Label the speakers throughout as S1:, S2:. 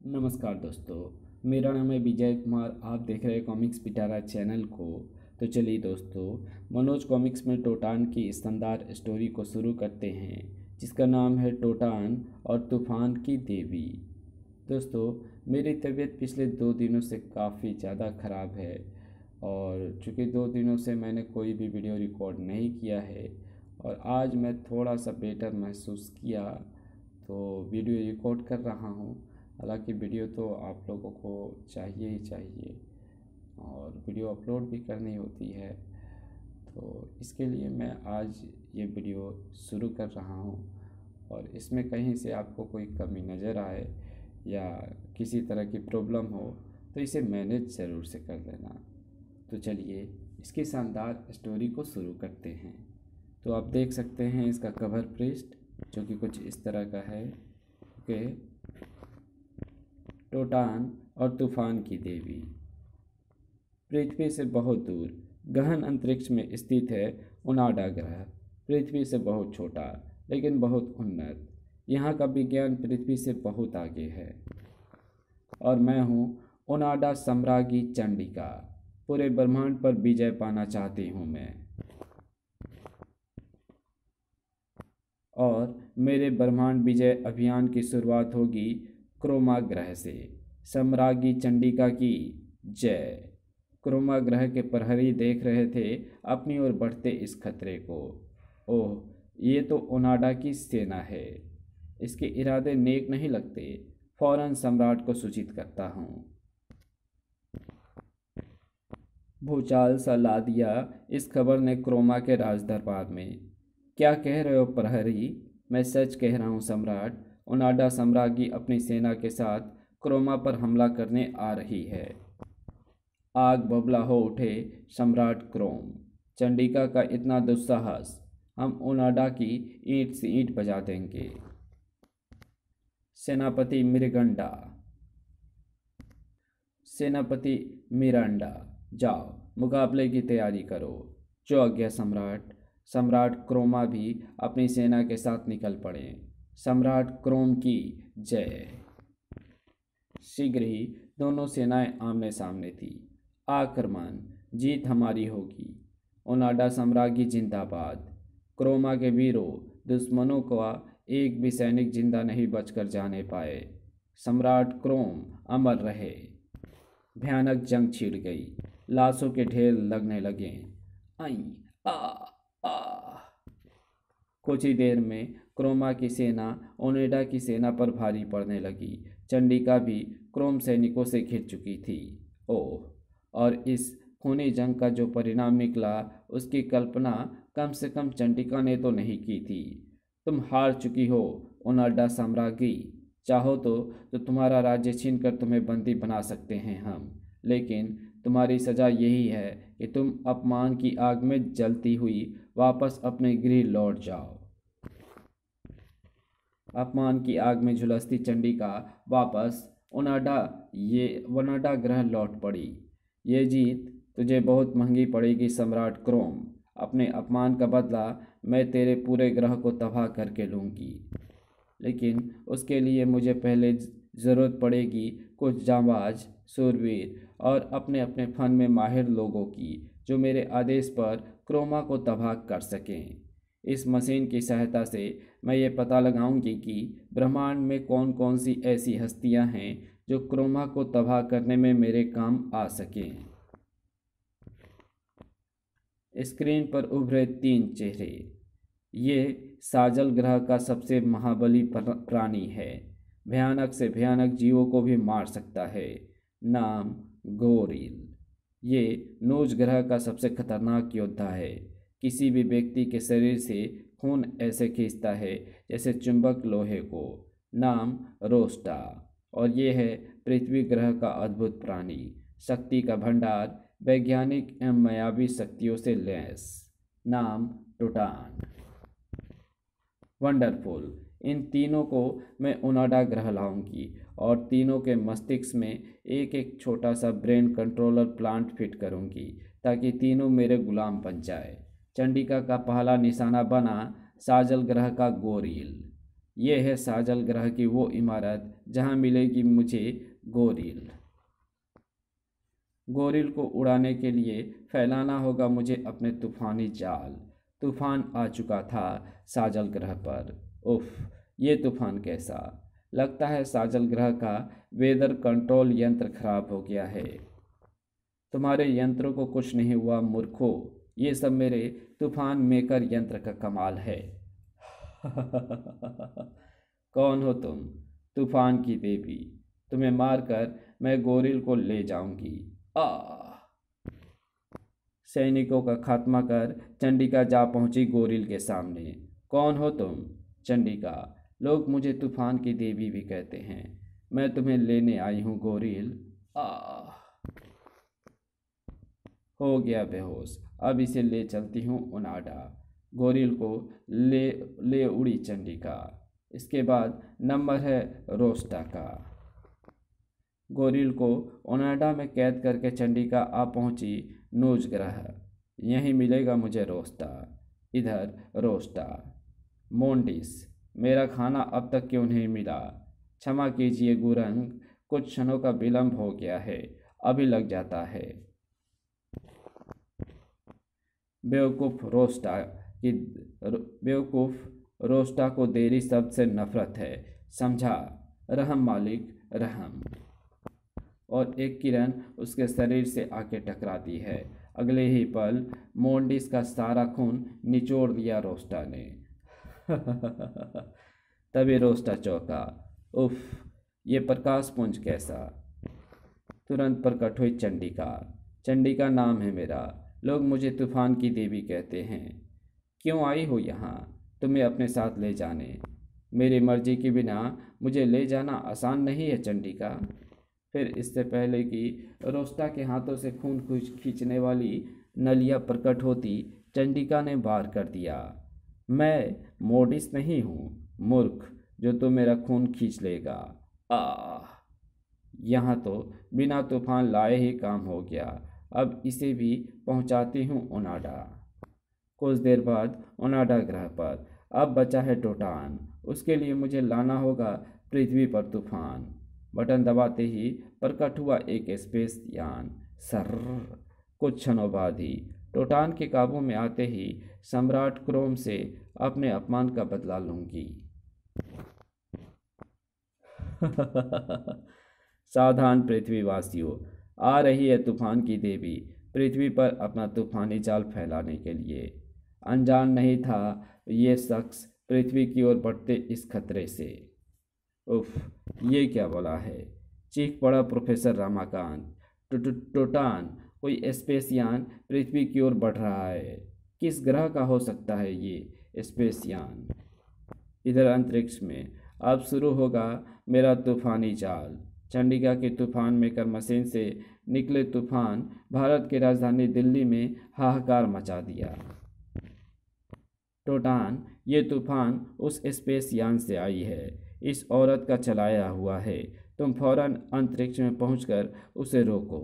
S1: नमस्कार दोस्तों। मेरा नाम है विजय कुमार। आप देख रहे हैं कॉमिक्स पिटारा चैनल को। तो चलिए दोस्तों, मनोज कॉमिक्स में टोटान की शानदार स्टोरी को शुरू करते हैं, जिसका नाम है टोटान और तूफान की देवी। दोस्तों, मेरी तबीयत पिछले 2 दिनों से काफ़ी ज़्यादा ख़राब है और चूँकि 2 दिनों से मैंने कोई भी वीडियो रिकॉर्ड नहीं किया है और आज मैं थोड़ा सा बेटर महसूस किया तो वीडियो रिकॉर्ड कर रहा हूँ। हालांकि वीडियो तो आप लोगों को चाहिए ही चाहिए और वीडियो अपलोड भी करनी होती है, तो इसके लिए मैं आज ये वीडियो शुरू कर रहा हूँ। और इसमें कहीं से आपको कोई कमी नज़र आए या किसी तरह की प्रॉब्लम हो तो इसे मैनेज ज़रूर से कर लेना। तो चलिए इसकी शानदार स्टोरी को शुरू करते हैं। तो आप देख सकते हैं इसका कवर पृष्ठ, जो कि कुछ इस तरह का है कि टोटान और तूफान की देवी। पृथ्वी से बहुत दूर गहन अंतरिक्ष में स्थित है उनाडा ग्रह। पृथ्वी से बहुत छोटा लेकिन बहुत उन्नत। यहाँ का विज्ञान पृथ्वी से बहुत आगे है। और मैं हूँ उनाडा सम्राज्ञी चंडिका। पूरे ब्रह्मांड पर विजय पाना चाहती हूँ मैं। और मेरे ब्रह्मांड विजय अभियान की शुरुआत होगी क्रोमा ग्रह से। सम्राज्ञी चंडिका की जय। क्रोमा ग्रह के प्रहरी देख रहे थे अपनी ओर बढ़ते इस खतरे को। ओह, ये तो ओनाडा की सेना है। इसके इरादे नेक नहीं लगते। फौरन सम्राट को सूचित करता हूँ। भूचाल सा ला दिया इस खबर ने क्रोमा के राज दरबार में। क्या कह रहे हो प्रहरी? मैं सच कह रहा हूँ सम्राट। ओनाडा सम्राज्ञी अपनी सेना के साथ क्रोमा पर हमला करने आ रही है। आग बबला हो उठे सम्राट क्रोम। चंडिका का इतना दुस्साहस, हम ओनाडा की ईंट से ईंट बजा देंगे। सेनापति मृगंडा। सेनापति मिरांडा, जाओ मुकाबले की तैयारी करो। जो आज्ञा सम्राट। सम्राट क्रोमा भी अपनी सेना के साथ निकल पड़े। सम्राट क्रोम की जय। शीघ्र ही दोनों सेनाएं आमने सामने थी। आक्रमण, जीत हमारी होगी। ओनाडा साम्राज्य जिंदाबाद। क्रोमा के वीरों, दुश्मनों का एक भी सैनिक जिंदा नहीं बचकर जाने पाए। सम्राट क्रोम अमर रहे। भयानक जंग छिड़ गई। लाशों के ढेर लगने लगे। आई आ आ कुछ ही देर में क्रोमा की सेना ओनेडा की सेना पर भारी पड़ने लगी। चंडिका भी क्रोम सैनिकों से घिर चुकी थी। ओह, और इस खूनी जंग का जो परिणाम निकला उसकी कल्पना कम से कम चंडिका ने तो नहीं की थी। तुम हार चुकी हो ओनाडा साम्राज्ञी। चाहो तो तुम्हारा राज्य छीनकर तुम्हें बंदी बना सकते हैं हम, लेकिन तुम्हारी सज़ा यही है कि तुम अपमान की आग में जलती हुई वापस अपने गृह लौट जाओ। अपमान की आग में झुलसती चंडिका वापस वनाडा ग्रह लौट पड़ी। ये जीत तुझे बहुत महंगी पड़ेगी सम्राट क्रोम। अपने अपमान का बदला मैं तेरे पूरे ग्रह को तबाह करके लूँगी, लेकिन उसके लिए मुझे पहले ज़रूरत पड़ेगी कुछ जांबाज शूरवीर और अपने अपने फन में माहिर लोगों की, जो मेरे आदेश पर क्रोमा को तबाह कर सकें। इस मशीन की सहायता से मैं ये पता लगाऊंगी कि ब्रह्मांड में कौन कौन सी ऐसी हस्तियां हैं जो क्रोमा को तबाह करने में मेरे काम आ सकें। स्क्रीन पर उभरे 3 चेहरे। ये साजल ग्रह का सबसे महाबली प्राणी है। भयानक से भयानक जीवों को भी मार सकता है। नाम गोरिल। ये नोज ग्रह का सबसे खतरनाक योद्धा है। किसी भी व्यक्ति के शरीर से खून ऐसे खींचता है जैसे चुंबक लोहे को। नाम रोस्टा। और ये है पृथ्वी ग्रह का अद्भुत प्राणी, शक्ति का भंडार, वैज्ञानिक एवं मायावी शक्तियों से लैस। नाम टोटान। वंडरफुल। इन तीनों को मैं ओनाडा ग्रह लाऊंगी और तीनों के मस्तिष्क में एक एक छोटा सा ब्रेन कंट्रोलर प्लांट फिट करूंगी ताकि तीनों मेरे गुलाम बन जाए। चंडिका का पहला निशाना बना साजल ग्रह का गोरिल। ये है साजल ग्रह की वो इमारत जहाँ मिलेगी मुझे गोरिल। गोरिल को उड़ाने के लिए फैलाना होगा मुझे अपने तूफानी जाल। तूफान आ चुका था साजल ग्रह पर। उफ, ये तूफान कैसा! लगता है साजल ग्रह का वेदर कंट्रोल यंत्र खराब हो गया है। तुम्हारे यंत्रों को कुछ नहीं हुआ मूर्खों, ये सब मेरे तूफान मेकर यंत्र का कमाल है। कौन हो तुम? तूफान की देवी। तुम्हें मारकर मैं गोरिल को ले जाऊंगी। आ सैनिकों का खात्मा कर चंडिका जा पहुंची गोरिल के सामने। कौन हो तुम? चंडिका। लोग मुझे तूफान की देवी भी कहते हैं। मैं तुम्हें लेने आई हूँ गोरिल। आ हो गया बेहोश। अब इसे ले चलती हूँ ओनाडा। गोरिल को ले ले उड़ी चंडिका। इसके बाद नंबर है रोस्टा का। गोरिल को ओनाडा में कैद करके चंडिका आ पहुंची नूज ग्रह। यहीं मिलेगा मुझे रोस्टा। इधर रोस्टा। मोंडिस, मेरा खाना अब तक क्यों नहीं मिला? क्षमा कीजिए गुरंग, कुछ क्षणों का विलंब हो गया है, अभी लग जाता है। बेवकूफ़ रोस्टा की बेवकूफ़ रोस्टा को देरी शब्द से नफरत है, समझा? रहम मालिक, रहम। और एक किरण उसके शरीर से आके टकराती है। अगले ही पल मोंडिस का सारा खून निचोड़ दिया रोस्टा ने। तभी रोस्टा चौंका। उफ, ये प्रकाश पुंज कैसा! तुरंत प्रकट हुई चंडिका। चंडिका नाम है मेरा। लोग मुझे तूफान की देवी कहते हैं। क्यों आई हो यहाँ? तुम्हें अपने साथ ले जाने। मेरी मर्जी के बिना मुझे ले जाना आसान नहीं है चंडिका। फिर इससे पहले कि रोस्टा के हाथों से खून खींचने वाली नलिया प्रकट होती, चंडिका ने वार कर दिया। मैं मोडिस नहीं हूँ मूर्ख, जो तो मेरा खून खींच लेगा। आ यहाँ तो बिना तूफान लाए ही काम हो गया। अब इसे भी पहुँचाती हूँ ओनाडा। कुछ देर बाद ओनाडा ग्रह पर अब बचा है टोटान। उसके लिए मुझे लाना होगा पृथ्वी पर तूफान। बटन दबाते ही प्रकट हुआ एक स्पेस यान। सर कुछ क्षणों बाद ही टोटान के काबू में आते ही सम्राट क्रोम से अपने अपमान का बदला लूंगी। सावधान पृथ्वीवासियों, आ रही है तूफान की देवी पृथ्वी पर अपना तूफानी जाल फैलाने के लिए। अनजान नहीं था ये शख्स पृथ्वी की ओर बढ़ते इस खतरे से। उफ, ये क्या बोला है? चीख पड़ा प्रोफेसर रामाकांत। टोटान, कोई स्पेस यान पृथ्वी की ओर बढ़ रहा है। किस ग्रह का हो सकता है ये स्पेस यान? इधर अंतरिक्ष में अब शुरू होगा मेरा तूफानी जाल। चंडिका के तूफान मेकर मशीन से निकले तूफान भारत की राजधानी दिल्ली में हाहाकार मचा दिया। टोटान, ये तूफान उस स्पेस यान से आई है। इस औरत का चलाया हुआ है। तुम फौरन अंतरिक्ष में पहुंचकर उसे रोको।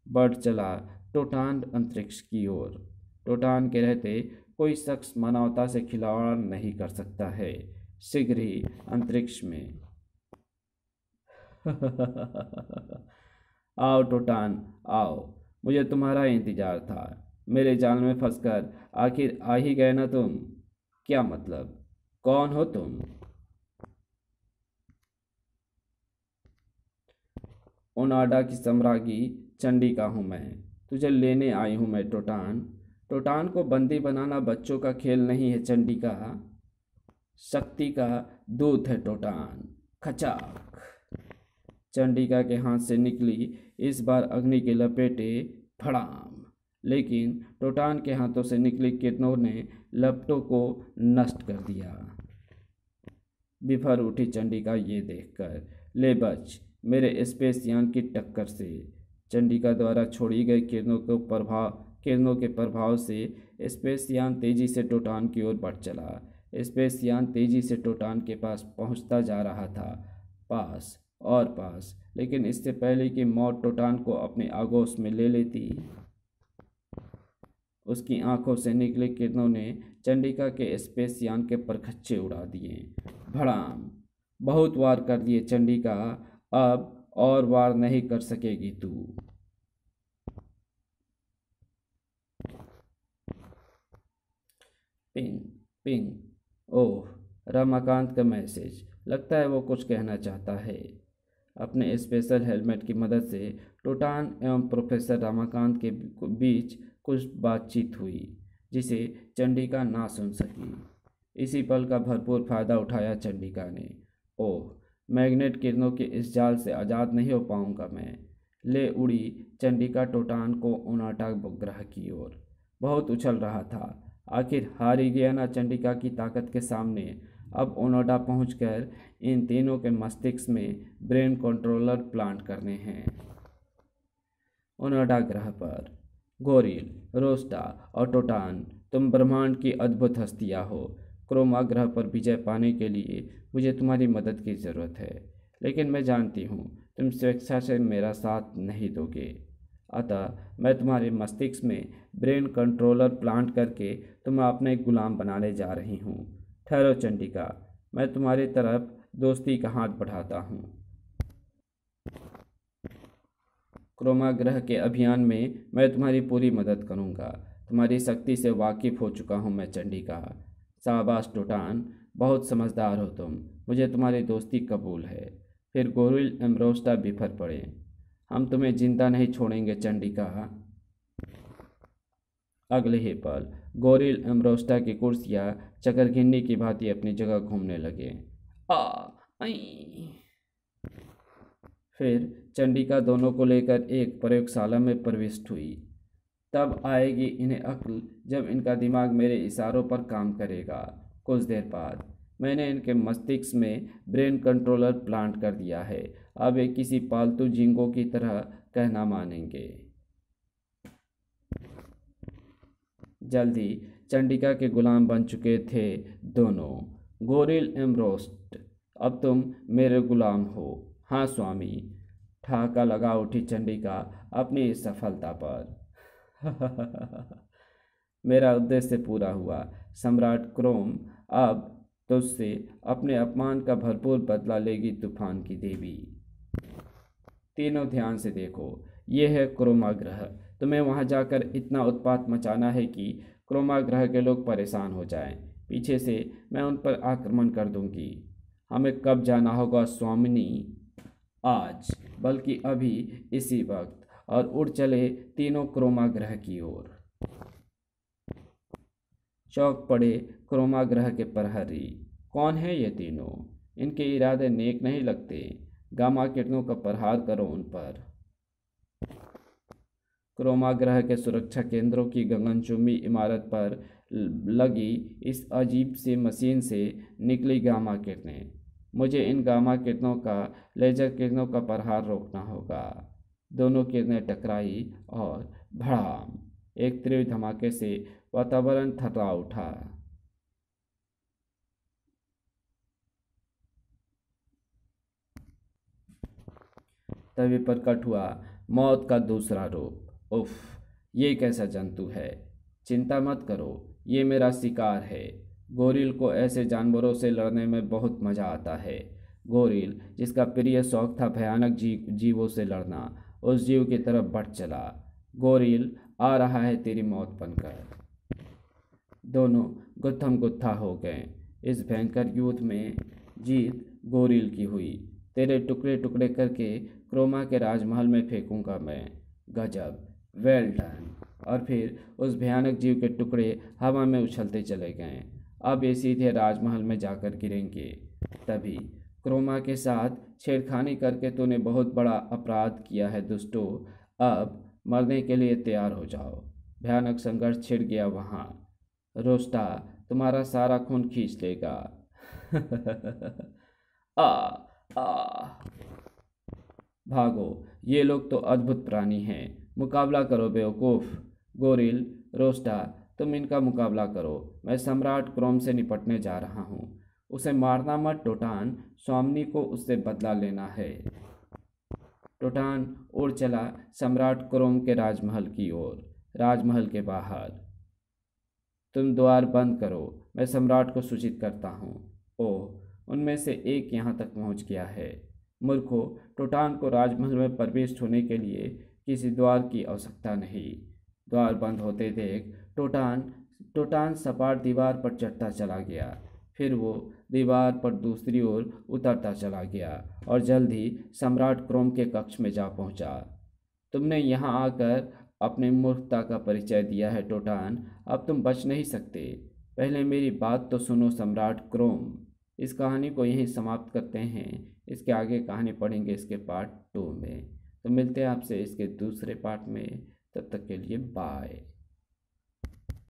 S1: बढ़ चला टोटान अंतरिक्ष की ओर। टोटान के रहते कोई शख्स मानवता से खिलवाड़ नहीं कर सकता है। शीघ्र ही अंतरिक्ष में। आओ टोटान, आओ। मुझे तुम्हारा इंतजार था। मेरे जाल में फंसकर आखिर आ ही गए ना तुम। क्या मतलब? कौन हो तुम? ओनाडा की सम्राज्ञी चंडिका हूँ मैं। तुझे लेने आई हूँ मैं टोटान। टोटान को बंदी बनाना बच्चों का खेल नहीं है चंडिका। शक्ति का दूत है टोटान। खचाक! चंडिका के हाथ से निकली इस बार अग्नि की लपेटे फड़ाम। लेकिन टोटान के हाथों से निकली किरणों ने लपटों को नष्ट कर दिया। बिफर उठी चंडिका ये देखकर। ले बच मेरे स्पेस यान की टक्कर से। चंडिका द्वारा छोड़ी गई किरणों के प्रभाव से स्पेस यान तेजी से टोटान की ओर बढ़ चला। स्पेस यान तेजी से टोटान के पास पहुंचता जा रहा था, पास और पास। लेकिन इससे पहले कि मौत टोटान को अपने आगोश में ले लेती, उसकी आंखों से निकली किरणों ने चंडिका के स्पेस यान के परखच्चे उड़ा दिए। भड़ाम। बहुत वार कर लिए चंडिका, अब और वार नहीं कर सकेगी तू। Ping ping. ओह, रमाकांत का मैसेज। लगता है वो कुछ कहना चाहता है। अपने स्पेशल हेलमेट की मदद से टोटान एवं प्रोफेसर रमाकांत के बीच कुछ बातचीत हुई जिसे चंडिका ना सुन सकी। इसी पल का भरपूर फायदा उठाया चंडिका ने। ओह, मैग्नेट किरणों के इस जाल से आज़ाद नहीं हो पाऊंगा मैं। ले उड़ी चंडिका टोटान को उनाटा ग्रह की ओर। बहुत उछल रहा था। आखिर हार ही गया ना चंडिका की ताकत के सामने। अब ओनोडा पहुंचकर इन तीनों के मस्तिष्क में ब्रेन कंट्रोलर प्लांट करने हैं। ओनोडा ग्रह पर। गोरिल, रोस्टा और टोटान, तुम ब्रह्मांड की अद्भुत हस्तियाँ हो। क्रोमा ग्रह पर विजय पाने के लिए मुझे तुम्हारी मदद की ज़रूरत है, लेकिन मैं जानती हूँ तुम स्वेच्छा से मेरा साथ नहीं दोगे। अतः मैं तुम्हारे मस्तिष्क में ब्रेन कंट्रोलर प्लांट करके तुम्हें अपने गुलाम बनाने जा रही हूँ। ठहरो चंडिका, मैं तुम्हारी तरफ दोस्ती का हाथ बढ़ाता हूँ। क्रोमा ग्रह के अभियान में मैं तुम्हारी पूरी मदद करूँगा। तुम्हारी शक्ति से वाकिफ़ हो चुका हूँ मैं चंडिका। शाबाश टोटान, बहुत समझदार हो तुम। मुझे तुम्हारी दोस्ती कबूल है। फिर गोरिल एम्ब्रोस्टा बिफर पड़े। हम तुम्हें जिंदा नहीं छोड़ेंगे चंडिका। अगले ही पल गोरिल एम्ब्रोस्टा की कुर्सियाँ चकरघिन्नी की भांति अपनी जगह घूमने लगे। आ आई। फिर चंडिका दोनों को लेकर एक प्रयोगशाला में प्रविष्ट हुई। तब आएगी इन्हें अक्ल जब इनका दिमाग मेरे इशारों पर काम करेगा। कुछ देर बाद मैंने इनके मस्तिष्क में ब्रेन कंट्रोलर प्लांट कर दिया है। अब ये किसी पालतू झींगों की तरह कहना मानेंगे। जल्दी चंडिका के गुलाम बन चुके थे दोनों। गोरिल एम्ब्रोस्ट, अब तुम मेरे गुलाम हो। हाँ स्वामी। ठहाका लगा उठी चंडिका अपनी इस सफलता पर। मेरा उद्देश्य पूरा हुआ सम्राट क्रोम। अब तुझसे अपने अपमान का भरपूर बदला लेगी तूफान की देवी। तीनों ध्यान से देखो, ये है क्रोमा ग्रह। तुम्हें वहां जाकर इतना उत्पात मचाना है कि क्रोमा ग्रह के लोग परेशान हो जाएं। पीछे से मैं उन पर आक्रमण कर दूंगी। हमें कब जाना होगा स्वामिनी? आज, बल्कि अभी, इसी वक्त। और उड़ चले तीनों क्रोमा ग्रह की ओर। चौंक पड़े क्रोमा ग्रह के प्रहरी। कौन है ये तीनों? इनके इरादे नेक नहीं लगते। गामा किरणों का प्रहार करो उन पर। क्रोमा ग्रह के सुरक्षा केंद्रों की गगनचुंबी इमारत पर लगी इस अजीब सी मशीन से निकली गामा किरणें। मुझे इन गामा किरणों का लेजर किरणों का प्रहार रोकना होगा। दोनों किरणें टकराई और भड़ाम, एक तीव्र धमाके से वातावरण थर्रा उठा। तभी प्रकट हुआ मौत का दूसरा रूप। उफ, ये कैसा जंतु है? चिंता मत करो, ये मेरा शिकार है। गोरिल को ऐसे जानवरों से लड़ने में बहुत मज़ा आता है। गोरिल, जिसका प्रिय शौक था भयानक जीवों से लड़ना, उस जीव की तरफ बढ़ चला। गोरिल आ रहा है तेरी मौत बनकर। दोनों गुत्थम गुत्था हो गए। इस भयंकर युद्ध में जीत गोरिल की हुई। तेरे टुकड़े टुकड़े करके क्रोमा के राजमहल में फेंकूंगा मैं। गजब, वेल डन। और फिर उस भयानक जीव के टुकड़े हवा में उछलते चले गए। अब ये सीधे राजमहल में जाकर गिरेंगे। तभी क्रोमा के साथ छेड़खानी करके तूने बहुत बड़ा अपराध किया है दुष्टो। अब मरने के लिए तैयार हो जाओ। भयानक संघर्ष छिड़ गया वहाँ। रोस्टा तुम्हारा सारा खून खींच लेगा। आ आ भागो, ये लोग तो अद्भुत प्राणी हैं। मुकाबला करो बेवकूफ़। गोरिल, रोस्टा, तुम इनका मुकाबला करो। मैं सम्राट क्रोम से निपटने जा रहा हूँ। उसे मारना मत टोटान, स्वामिनी को उससे बदला लेना है। टोटान उड़ चला सम्राट क्रोम के राजमहल की ओर। राजमहल के बाहर तुम द्वार बंद करो, मैं सम्राट को सूचित करता हूँ। ओह, उनमें से एक यहाँ तक पहुँच गया है। मूर्खों, टोटान को राजमहल में प्रवेश होने के लिए किसी द्वार की आवश्यकता नहीं। द्वार बंद होते देख टोटान टोटान सपाट दीवार पर चढ़ता चला गया। फिर वो दीवार पर दूसरी ओर उतरता चला गया और जल्द ही सम्राट क्रोम के कक्ष में जा पहुंचा। तुमने यहाँ आकर अपनी मूर्खता का परिचय दिया है टोटान, अब तुम बच नहीं सकते। पहले मेरी बात तो सुनो सम्राट क्रोम। इस कहानी को यहीं समाप्त करते हैं। इसके आगे कहानी पढ़ेंगे इसके पार्ट 2 में। तो मिलते हैं आपसे इसके दूसरे पार्ट में। तब तक के लिए बाय।